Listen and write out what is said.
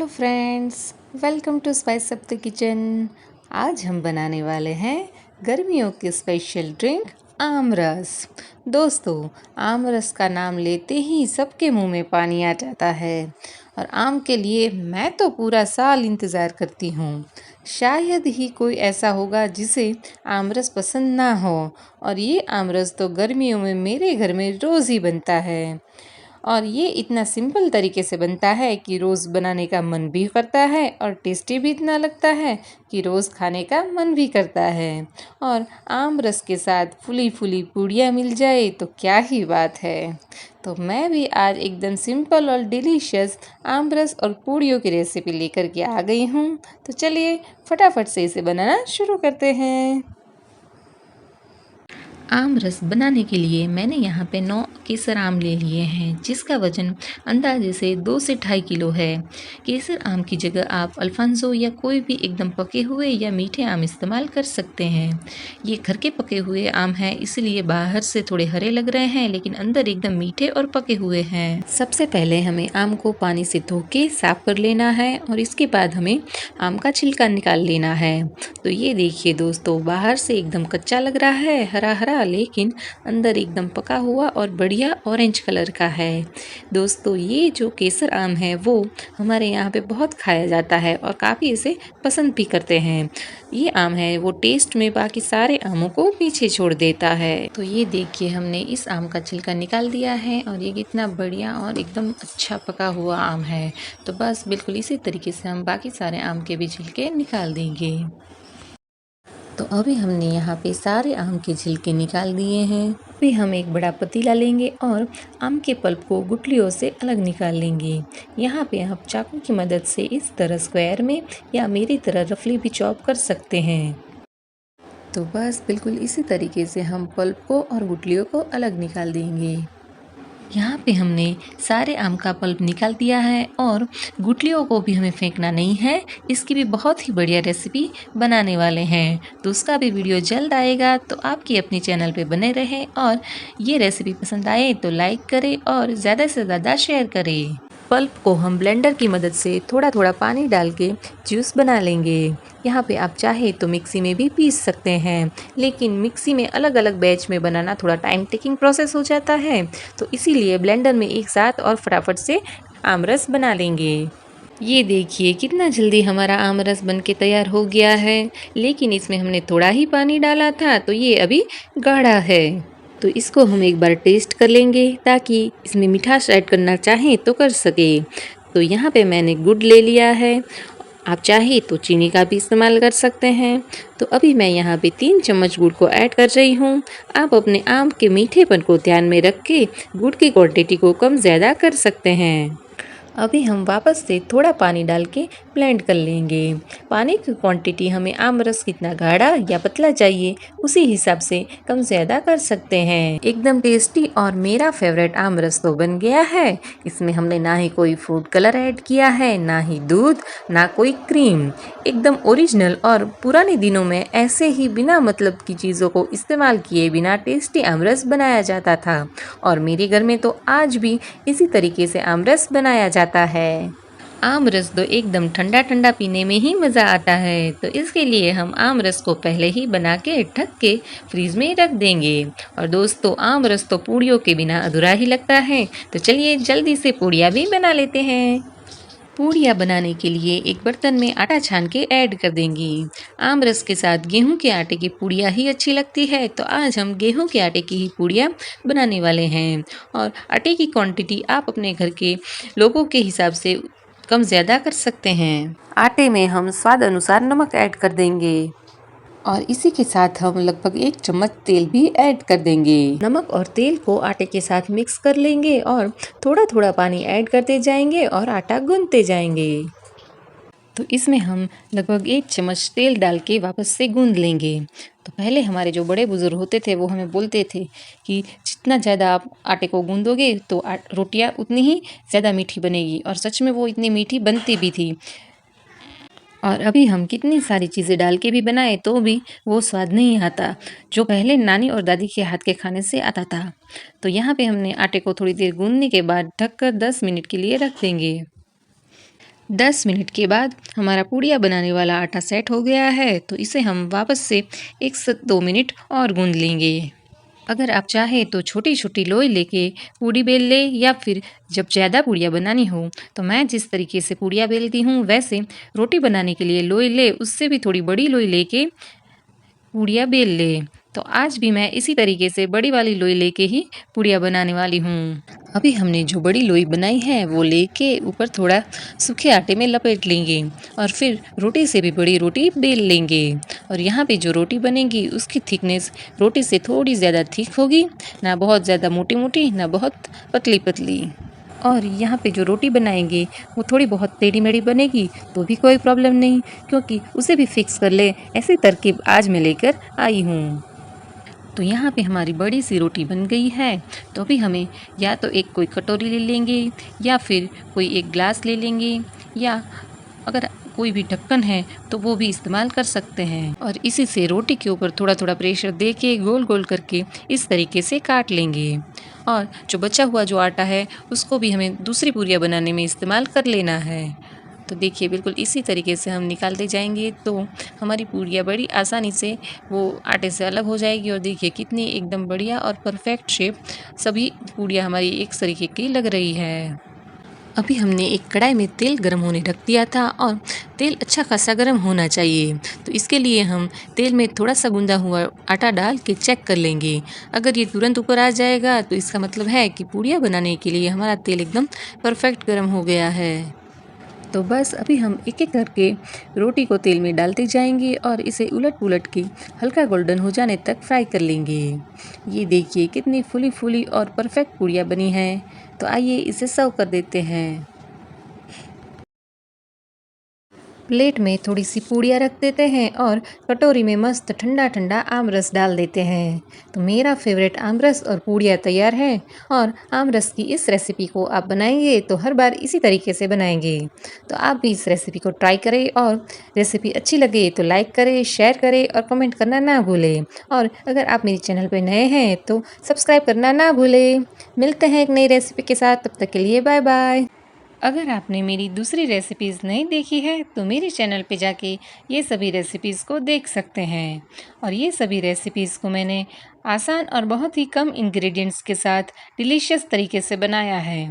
Hello friends, welcome to spice up the kitchen. आज हम बनाने वाले हैं गर्मियों की स्पेशल ड्रिंक आम रस। दोस्तों, आम रस का नाम लेते ही सबके मुंह में पानी आ जाता है और आम के लिए मैं तो पूरा साल इंतज़ार करती हूँ। शायद ही कोई ऐसा होगा जिसे आम रस पसंद ना हो, और ये आम रस तो गर्मियों में मेरे घर में रोज़ ही बनता है। और ये इतना सिंपल तरीके से बनता है कि रोज़ बनाने का मन भी करता है और टेस्टी भी इतना लगता है कि रोज़ खाने का मन भी करता है। और आम रस के साथ फूली फूली पूड़ियाँ मिल जाए तो क्या ही बात है। तो मैं भी आज एकदम सिंपल और डिलीशियस आम रस और पूड़ियों की रेसिपी लेकर के आ गई हूँ। तो चलिए फटाफट से इसे बनाना शुरू करते हैं। आम रस बनाने के लिए मैंने यहाँ पे 9 केसर आम ले लिए हैं, जिसका वज़न अंदाजे से 2 से 2.5 किलो है। केसर आम की जगह आप अल्फांसो या कोई भी एकदम पके हुए या मीठे आम इस्तेमाल कर सकते हैं। ये घर के पके हुए आम हैं, इसलिए बाहर से थोड़े हरे लग रहे हैं लेकिन अंदर एकदम मीठे और पके हुए हैं। सबसे पहले हमें आम को पानी से धो के साफ कर लेना है और इसके बाद हमें आम का छिलका निकाल लेना है। तो ये देखिए दोस्तों, बाहर से एकदम कच्चा लग रहा है, हरा हरा, लेकिन अंदर एकदम पका हुआ और बढ़िया ऑरेंज कलर का है। दोस्तों, ये जो केसर आम है वो हमारे यहाँ पे बहुत खाया जाता है और काफ़ी इसे पसंद भी करते हैं। ये आम है वो टेस्ट में बाकी सारे आमों को पीछे छोड़ देता है। तो ये देखिए, हमने इस आम का छिलका निकाल दिया है और ये कितना बढ़िया और एकदम अच्छा पका हुआ आम है। तो बस बिल्कुल इसी तरीके से हम बाकी सारे आम के भी छिलके निकाल देंगे। तो अभी हमने यहाँ पे सारे आम के छिलके निकाल दिए हैं। अभी हम एक बड़ा पतीला लेंगे और आम के पल्प को गुठलियों से अलग निकाल लेंगे। यहाँ पे आप चाकू की मदद से इस तरह स्क्वायर में या मेरी तरह रफली भी चॉप कर सकते हैं। तो बस बिल्कुल इसी तरीके से हम पल्प को और गुठलियों को अलग निकाल देंगे। यहाँ पे हमने सारे आम का पल्प निकाल दिया है और गुठलियों को भी हमें फेंकना नहीं है। इसकी भी बहुत ही बढ़िया रेसिपी बनाने वाले हैं, तो उसका भी वीडियो जल्द आएगा। तो आपकी अपनी चैनल पे बने रहें और ये रेसिपी पसंद आए तो लाइक करें और ज़्यादा से ज़्यादा शेयर करें। पल्प को हम ब्लेंडर की मदद से थोड़ा थोड़ा पानी डाल के जूस बना लेंगे। यहाँ पे आप चाहे तो मिक्सी में भी पीस सकते हैं, लेकिन मिक्सी में अलग अलग बैच में बनाना थोड़ा टाइम टेकिंग प्रोसेस हो जाता है, तो इसीलिए ब्लेंडर में एक साथ और फटाफट से आम रस बना लेंगे। ये देखिए कितना जल्दी हमारा आम रस बन के तैयार हो गया है, लेकिन इसमें हमने थोड़ा ही पानी डाला था तो ये अभी गाढ़ा है। तो इसको हम एक बार टेस्ट कर लेंगे ताकि इसमें मिठास ऐड करना चाहें तो कर सके। तो यहाँ पे मैंने गुड़ ले लिया है, आप चाहे तो चीनी का भी इस्तेमाल कर सकते हैं। तो अभी मैं यहाँ पे 3 चम्मच गुड़ को ऐड कर रही हूँ। आप अपने आम के मीठेपन को ध्यान में रख के गुड़ की क्वांटिटी को कम ज़्यादा कर सकते हैं। अभी हम वापस से थोड़ा पानी डाल के ब्लेंड कर लेंगे। पानी की क्वांटिटी हमें आम रस कितना गाढ़ा या पतला चाहिए उसी हिसाब से कम ज़्यादा कर सकते हैं। एकदम टेस्टी और मेरा फेवरेट आम रस तो बन गया है। इसमें हमने ना ही कोई फूड कलर ऐड किया है, ना ही दूध, ना कोई क्रीम। एकदम ओरिजिनल और पुराने दिनों में ऐसे ही बिना मतलब की चीज़ों को इस्तेमाल किए बिना टेस्टी आम रस बनाया जाता था, और मेरे घर में तो आज भी इसी तरीके से आम रस बनाया जाता है। आम रस तो एकदम ठंडा ठंडा पीने में ही मज़ा आता है, तो इसके लिए हम आम रस को पहले ही बना के ढक के फ्रीज में रख देंगे। और दोस्तों, आम रस तो पूड़ियों के बिना अधूरा ही लगता है, तो चलिए जल्दी से पूड़ियाँ भी बना लेते हैं। पूड़ियाँ बनाने के लिए एक बर्तन में आटा छान के ऐड कर देंगी। आम रस के साथ गेहूं के आटे की पूड़ियाँ ही अच्छी लगती है, तो आज हम गेहूं के आटे की ही पूड़ियाँ बनाने वाले हैं। और आटे की क्वांटिटी आप अपने घर के लोगों के हिसाब से कम ज़्यादा कर सकते हैं। आटे में हम स्वाद अनुसार नमक ऐड कर देंगे और इसी के साथ हम लगभग 1 चम्मच तेल भी ऐड कर देंगे। नमक और तेल को आटे के साथ मिक्स कर लेंगे और थोड़ा थोड़ा पानी ऐड करते जाएंगे और आटा गूंथते जाएंगे। तो इसमें हम लगभग 1 चम्मच तेल डाल के वापस से गूंद लेंगे। तो पहले हमारे जो बड़े बुजुर्ग होते थे वो हमें बोलते थे कि जितना ज़्यादा आप आटे को गूंदोगे तो रोटियां उतनी ही ज़्यादा मीठी बनेगी, और सच में वो इतनी मीठी बनती भी थी। और अभी हम कितनी सारी चीज़ें डाल के भी बनाए तो भी वो स्वाद नहीं आता जो पहले नानी और दादी के हाथ के खाने से आता था। तो यहाँ पे हमने आटे को थोड़ी देर गूंदने के बाद ढककर 10 मिनट के लिए रख देंगे। 10 मिनट के बाद हमारा पूड़िया बनाने वाला आटा सेट हो गया है, तो इसे हम वापस से 1 से 2 मिनट और गूंद लेंगे। अगर आप चाहें तो छोटी-छोटी लोई लेके पूड़ी बेल लें, या फिर जब ज़्यादा पूड़ियाँ बनानी हो तो मैं जिस तरीके से पूड़ियाँ बेलती हूँ वैसे रोटी बनाने के लिए लोई ले उससे भी थोड़ी बड़ी लोई लेके पूड़ियाँ बेल लें। तो आज भी मैं इसी तरीके से बड़ी वाली लोई लेके ही पूड़ियाँ बनाने वाली हूँ। अभी हमने जो बड़ी लोई बनाई है वो लेके ऊपर थोड़ा सूखे आटे में लपेट लेंगे और फिर रोटी से भी बड़ी रोटी बेल लेंगे। और यहाँ पे जो रोटी बनेगी उसकी थिकनेस रोटी से थोड़ी ज़्यादा थिक होगी, ना बहुत ज़्यादा मोटी मोटी ना बहुत पतली पतली। और यहाँ पे जो रोटी बनाएंगे वो थोड़ी बहुत टेढ़ी मेढ़ी बनेगी तो भी कोई प्रॉब्लम नहीं, क्योंकि उसे भी फिक्स कर ले ऐसी तरकीब आज मैं लेकर आई हूँ। तो यहाँ पे हमारी बड़ी सी रोटी बन गई है, तो अभी हमें या तो एक कोई कटोरी ले लेंगे या फिर कोई एक ग्लास ले लेंगे, या अगर कोई भी ढक्कन है तो वो भी इस्तेमाल कर सकते हैं। और इसी से रोटी के ऊपर थोड़ा थोड़ा प्रेशर दे के गोल गोल करके इस तरीके से काट लेंगे। और जो बचा हुआ जो आटा है उसको भी हमें दूसरी पूरियाँ बनाने में इस्तेमाल कर लेना है। तो देखिए बिल्कुल इसी तरीके से हम निकालते जाएंगे तो हमारी पूरियाँ बड़ी आसानी से वो आटे से अलग हो जाएगी। और देखिए कितनी एकदम बढ़िया और परफेक्ट शेप सभी पूरियाँ हमारी एक तरीके की लग रही है। अभी हमने एक कढ़ाई में तेल गर्म होने रख दिया था और तेल अच्छा खासा गर्म होना चाहिए, तो इसके लिए हम तेल में थोड़ा सा गूंदा हुआ आटा डाल के चेक कर लेंगे। अगर ये तुरंत ऊपर आ जाएगा तो इसका मतलब है कि पूड़ियाँ बनाने के लिए हमारा तेल एकदम परफेक्ट गर्म हो गया है। तो बस अभी हम एक एक करके रोटी को तेल में डालते जाएंगे और इसे उलट पुलट के हल्का गोल्डन हो जाने तक फ्राई कर लेंगे। ये देखिए कितनी फूली फूली और परफेक्ट पूड़ियाँ बनी हैं। तो आइए इसे सर्व कर देते हैं। प्लेट में थोड़ी सी पूड़ियाँ रख देते हैं और कटोरी में मस्त ठंडा ठंडा आम रस डाल देते हैं। तो मेरा फेवरेट आम रस और पूड़ियाँ तैयार है। और आम रस की इस रेसिपी को आप बनाएंगे तो हर बार इसी तरीके से बनाएंगे। तो आप भी इस रेसिपी को ट्राई करें और रेसिपी अच्छी लगे तो लाइक करें, शेयर करें और कमेंट करना ना भूलें। और अगर आप मेरे चैनल पर नए हैं तो सब्सक्राइब करना ना भूलें। मिलते हैं एक नई रेसिपी के साथ, तब तक के लिए बाय बाय। अगर आपने मेरी दूसरी रेसिपीज़ नहीं देखी है तो मेरे चैनल पे जाके ये सभी रेसिपीज़ को देख सकते हैं। और ये सभी रेसिपीज़ को मैंने आसान और बहुत ही कम इंग्रेडिएंट्स के साथ डिलीशियस तरीके से बनाया है।